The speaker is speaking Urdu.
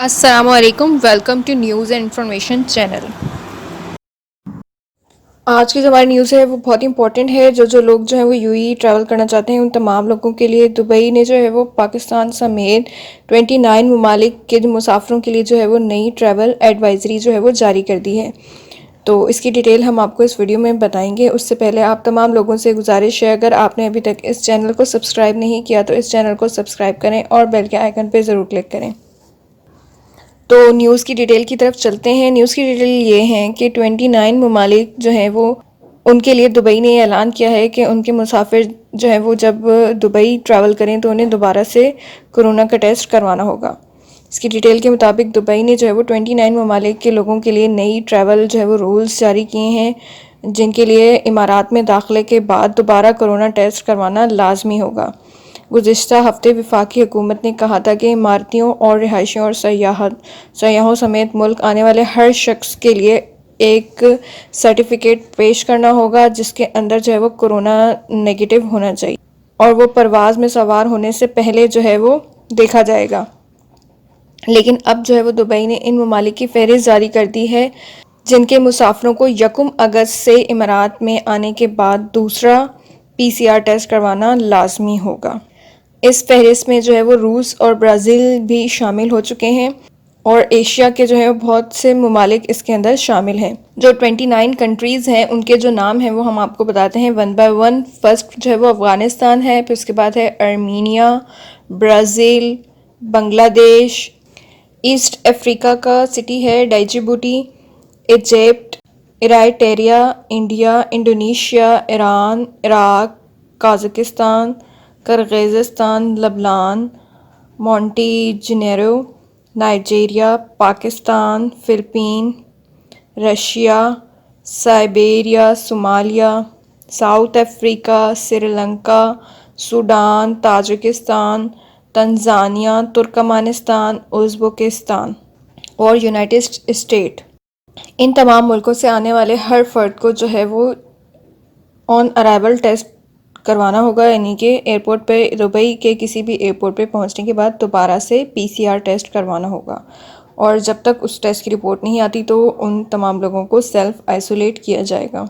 السلام علیکم، welcome to news and information channel. آج کی جو ہماری نیوز ہے وہ بہت امپورٹنٹ ہے۔ جو لوگ جو ہیں وہ یو اے ٹریول کرنا چاہتے ہیں ان تمام لوگوں کے لیے دبئی نے جو ہے وہ پاکستان سمیت 29 ممالک کے مسافروں کے لیے جو ہے وہ نئی ٹریول ایڈوائزری جو ہے وہ جاری کر دی ہے۔ تو اس کی ڈیٹیل ہم آپ کو اس ویڈیو میں بتائیں گے۔ اس سے پہلے آپ تمام لوگوں سے گزارش ہے، اگر آپ نے ابھی تک اس چینل کو سبسکرائب نہیں کیا تو اس چینل کو سبسکرائب کریں اور بیل کے آئیکن پہ ضرور کلک کریں۔ تو نیوز کی ڈیٹیل کی طرف چلتے ہیں۔ نیوز کی ڈیٹیل یہ ہیں کہ 29 ممالک جو ہیں وہ ان کے لیے دبئی نے یہ اعلان کیا ہے کہ ان کے مسافر جو ہیں وہ جب دبئی ٹریول کریں تو انہیں دوبارہ سے کورونا کا ٹیسٹ کروانا ہوگا۔ اس کی ڈیٹیل کے مطابق دبئی نے جو ہے وہ 29 ممالک کے لوگوں کے لیے نئی ٹریول جو ہے وہ رولز جاری کیے ہیں، جن کے لیے امارات میں داخلے کے بعد دوبارہ کورونا ٹیسٹ کروانا لازمی ہوگا۔ گزشتہ ہفتے وفاقی حکومت نے کہا تھا کہ اماراتیوں اور رہائشیوں اور سیاحوں سمیت ملک آنے والے ہر شخص کے لیے ایک سرٹیفکیٹ پیش کرنا ہوگا جس کے اندر جو ہے وہ کورونا نیگیٹو ہونا چاہیے، اور وہ پرواز میں سوار ہونے سے پہلے جو ہے وہ دیکھا جائے گا۔ لیکن اب جو ہے وہ دبئی نے ان ممالک کی فہرست جاری کر دی ہے جن کے مسافروں کو 1 اگست سے امارات میں آنے کے بعد دوسرا PCR ٹیسٹ کروانا لازمی ہوگا۔ اس فہرست میں جو ہے وہ روس اور برازیل بھی شامل ہو چکے ہیں، اور ایشیا کے جو ہے بہت سے ممالک اس کے اندر شامل ہیں۔ جو 29 کنٹریز ہیں ان کے جو نام ہیں وہ ہم آپ کو بتاتے ہیں 1 by 1۔ فرسٹ جو ہے وہ افغانستان ہے، پھر اس کے بعد ہے ارمینیا، برازیل، بنگلہ دیش، ایسٹ افریقہ کا سٹی ہے Djibouti, Egypt, Eritrea, India, Indonesia, Iran, Iraq, Kazakhstan, Kyrgyzstan, Lebanon, Montenegro, Nigeria, Pakistan, Philippines, Russia, Siberia, Somalia, South Africa, Sri Lanka, Sudan, Tajikistan, Tanzania, Turkmenistan, Uzbekistan اور یونائٹڈ اسٹیٹ۔ ان تمام ملکوں سے آنے والے ہر فرد کو جو ہے وہ آن ارائیول ٹیسٹ کروانا ہوگا، یعنی کہ ایئرپورٹ پہ دبئی کے کسی بھی ایئرپورٹ پہ پہنچنے کے بعد دوبارہ سے PCR ٹیسٹ کروانا ہوگا، اور جب تک اس ٹیسٹ کی رپورٹ نہیں آتی تو ان تمام لوگوں کو سیلف آئسولیٹ کیا جائے گا۔